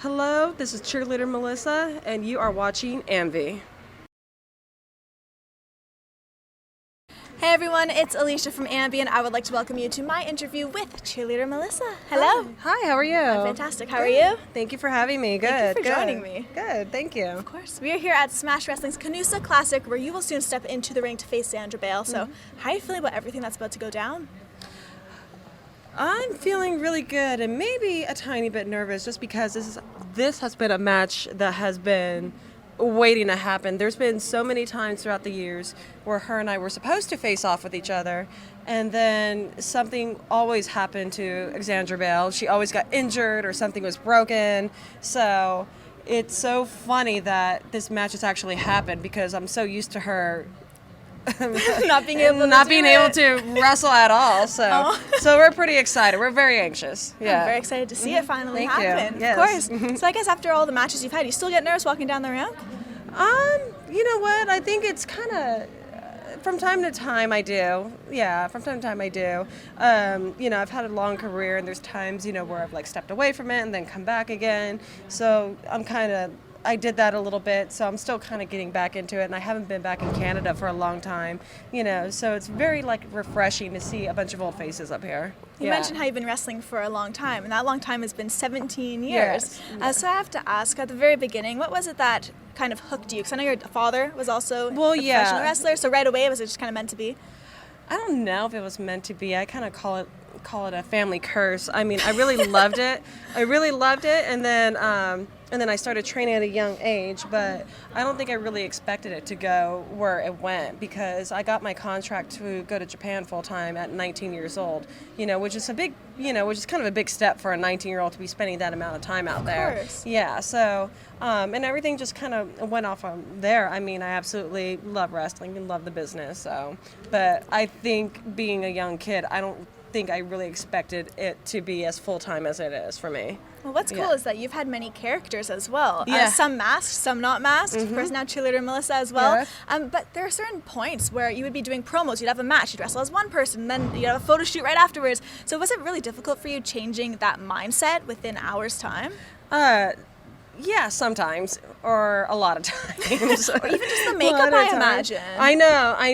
Hello, this is Cheerleader Melissa, and you are watching AMBY. Hey everyone, it's Alicia from AMBY, and I would like to welcome you to my interview with Cheerleader Melissa. Hello. Hi, how are you? I'm fantastic. How are you? Thank you for having me. Good. Thank you for good. joining me. Good, thank you. Of course. We are here at Smash Wrestling's CANUSA Classic, where you will soon step into the ring to face Xandra Bale. So, how are you feeling about everything that's about to go down? I'm feeling really good and maybe a tiny bit nervous just because this has been a match that has been waiting to happen. There's been so many times throughout the years where her and I were supposed to face off with each other, and then something always happened to Xandra Bale. She always got injured or something was broken. So it's so funny that this match has actually happened because I'm so used to her not being able to wrestle at all. So so we're pretty excited. We're very anxious. Yeah. I'm very excited to see it finally happen. Yes. Of course. So I guess after all the matches you've had, you still get nervous walking down the ramp? You know what? I think it's kind of from time to time I do. Yeah, from time to time I do. I've had a long career, and there's times, where I've stepped away from it and then come back again. So I did that a little bit, so I'm still kind of getting back into it, and I haven't been back in Canada for a long time, so it's very refreshing to see a bunch of old faces up here. You mentioned how you've been wrestling for a long time, and that long time has been 17 years. Yes. So I have to ask, at the very beginning, what was it that kind of hooked you? Because I know your father was also a professional wrestler, so right away, was it just kind of meant to be? I don't know if it was meant to be. I kind of call it a family curse. I mean, I really loved it. And then I started training at a young age, but I don't think I really expected it to go where it went, because I got my contract to go to Japan full time at 19 years old, which is kind of a big step for a 19-year-old to be spending that amount of time out there. Of course. Yeah, so, and everything just kind of went off from there. I mean, I absolutely love wrestling and love the business, but I think being a young kid, I don't think I really expected it to be as full-time as it is for me. Well, what's cool is that you've had many characters as well. Yeah. Some masked, some not masked. Of course, now Cheerleader Melissa as well. Yeah. But there are certain points where you would be doing promos. You'd have a match. You'd wrestle as one person, and then you'd have a photo shoot right afterwards. So was it really difficult for you changing that mindset within hours' time? Yeah, sometimes, or a lot of times. Or even just the makeup, I imagine. I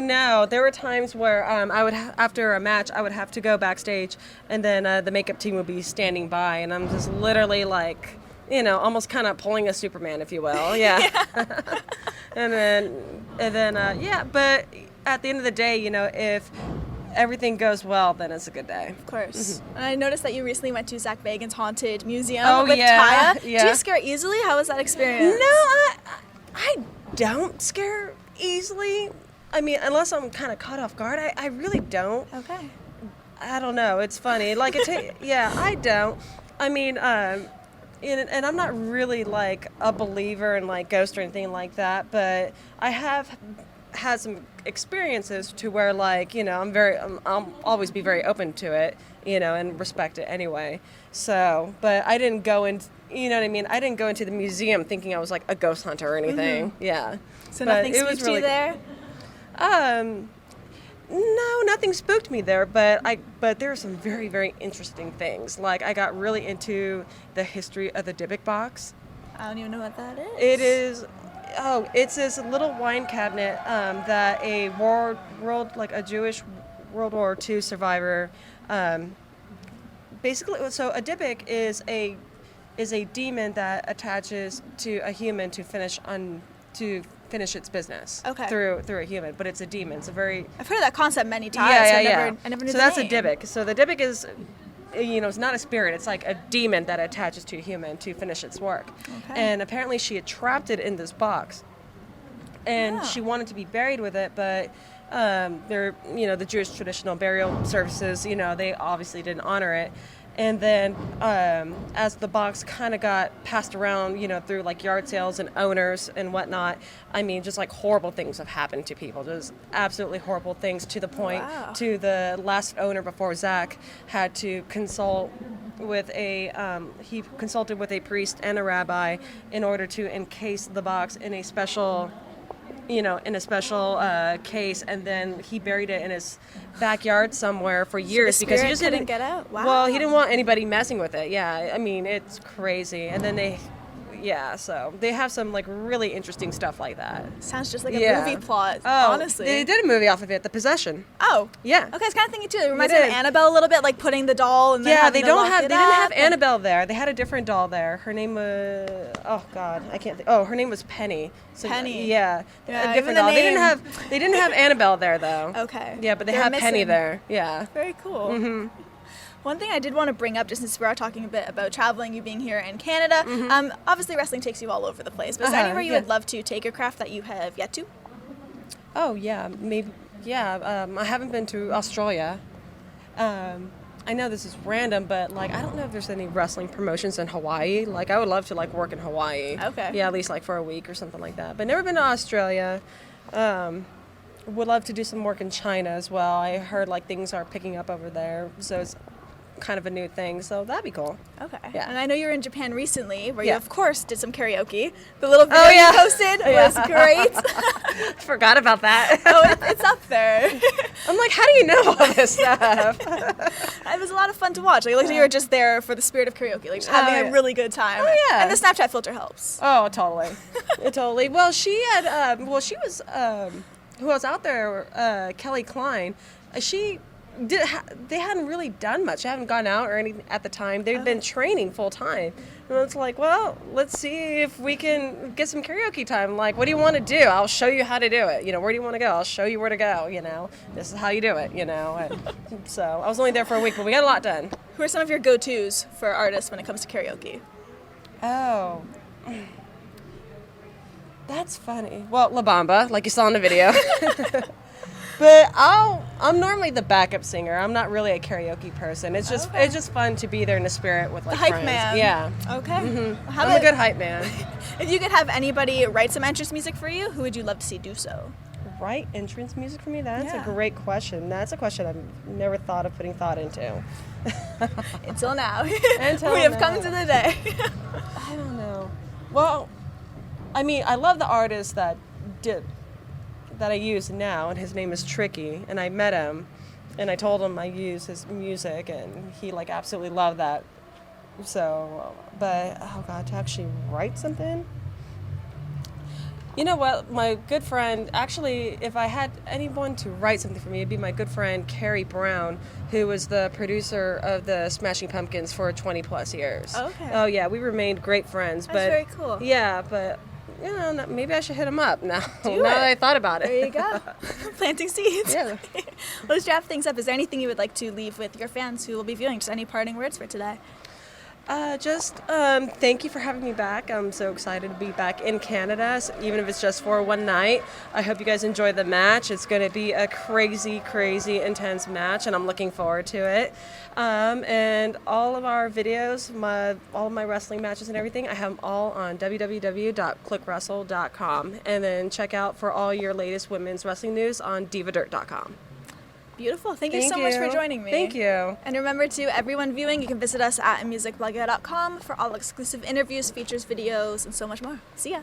know. There were times where after a match, I would have to go backstage, and then the makeup team would be standing by, and I'm just literally almost kind of pulling a Superman, if you will. Yeah. and then, but at the end of the day, if everything goes well, then it's a good day. Of course. And I noticed that you recently went to Zach Bagans' Haunted Museum with yeah, Taya. Yeah. Do you scare easily? How was that experience? No, I don't scare easily. I mean, unless I'm kind of caught off guard, I really don't. Okay. I don't know. It's funny. I don't. I mean, and I'm not really a believer in ghosts or anything like that, but I have had some experiences to where I'll always be very open to it, and respect it anyway. So, but I didn't go in, you know what I mean? I didn't go into the museum thinking I was a ghost hunter or anything. Yeah. So nothing spooked you there? No, nothing spooked me there, but there are some very, very interesting things. I got really into the history of the Dybbuk box. I don't even know what that is. It is. Oh, it's this little wine cabinet that a Jewish World War II survivor, basically. So a Dybbuk is a demon that attaches to a human to finish its business. Okay. Through a human, but it's a demon. It's a very. I've heard of that concept many times. Yeah. I never knew so the that's name. a Dybbuk. So the Dybbuk is. It's not a spirit. It's like a demon that attaches to a human to finish its work. Okay. And apparently she had trapped it in this box. And she wanted to be buried with it, but the Jewish traditional burial services, they obviously didn't honor it. And then as the box kind of got passed around, through yard sales and owners and whatnot, I mean, just horrible things have happened to people. Just absolutely horrible things, to the point to the last owner before Zach had to consult with he consulted with a priest and a rabbi in order to encase the box in a special in a special case, and then he buried it in his backyard somewhere for years because he just didn't get out. Wow. Well, he didn't want anybody messing with it. Yeah, I mean, it's crazy. And then so they have some like really interesting stuff like that. Sounds just like a movie plot, Oh, honestly. they did a movie off of it, The Possession. Oh. Yeah. Okay, I was kind of thinking too. It reminds me of Annabelle a little bit, like putting the doll and then Yeah, they having to lock didn't it have up Annabelle there. They had a different doll there. Her name was I can't think. Oh, her name was Penny. So, Penny. Yeah, Yeah, a different even the doll. name. They didn't have Annabelle there though. Okay. Yeah, but they They're had Penny missing. there. Yeah. Very cool. One thing I did want to bring up, just since we are talking a bit about traveling, you being here in Canada, obviously wrestling takes you all over the place, but is there anywhere you would love to take your craft that you have yet to? Oh, yeah, maybe, yeah. I haven't been to Australia. I know this is random, but, like, I don't know if there's any wrestling promotions in Hawaii. Like, I would love to, like, work in Hawaii. Okay. Yeah, at least, like, for a week or something like that. But never been to Australia. Would love to do some work in China as well. I heard, like, things are picking up over there, so it's kind of a new thing, so that'd be cool. Okay. Yeah. And I know you were in Japan recently, where you, Yeah. of course, did some karaoke. The little video you posted was great. Forgot about that. It's up there. I'm like, how do you know all this stuff? It was a lot of fun to watch. Like, it looked like you were just there for the spirit of karaoke, like just having a really good time. Oh, yeah. And the Snapchat filter helps. Oh, totally. Totally. Well, she had, she was, who was out there, Kelly Klein, she they hadn't really done much. They haven't gone out or anything at the time. They've been training full time. And it's like, well, let's see if we can get some karaoke time. Like, what do you want to do? I'll show you how to do it. Where do you want to go? I'll show you where to go. This is how you do it, And so I was only there for a week, but we got a lot done. Who are some of your go-tos for artists when it comes to karaoke? Oh. That's funny. Well, La Bamba, like you saw in the video. But I'm normally the backup singer. I'm not really a karaoke person. It's just fun to be there in the spirit with like the hype friends. man. Yeah. Okay. Mm-hmm. I'm a good hype man. If you could have anybody write some entrance music for you, who would you love to see do so? Write entrance music for me? That's a great question. That's a question I've never thought of putting thought into. Until now. Until we have now. come to the day. I don't know. Well, I mean, I love the artist that I use now, and his name is Tricky, and I met him, and I told him I use his music, and he like absolutely loved that. So, but oh god, to actually write something. You know what? My good friend, actually, if I had anyone to write something for me, it'd be my good friend Carrie Brown, who was the producer of the Smashing Pumpkins for 20 plus years. Okay. Oh yeah, we remained great friends. That's very cool. Yeah, but maybe I should hit him up now. That I thought about it. There you go. Planting seeds. Yeah. Let's wrap things up. Is there anything you would like to leave with your fans who will be viewing? Just any parting words for today? Thank you for having me back. I'm so excited to be back in Canada, so even if it's just for one night. I hope you guys enjoy the match. It's going to be a crazy, crazy, intense match, and I'm looking forward to it. And all of our videos, all of my wrestling matches and everything, I have them all on www.clickwrestle.com. And then check out for all your latest women's wrestling news on divadirt.com. Beautiful. Thank you so much for joining me. Thank you. And remember, to everyone viewing, you can visit us at musicblogger.com for all exclusive interviews, features, videos, and so much more. See ya.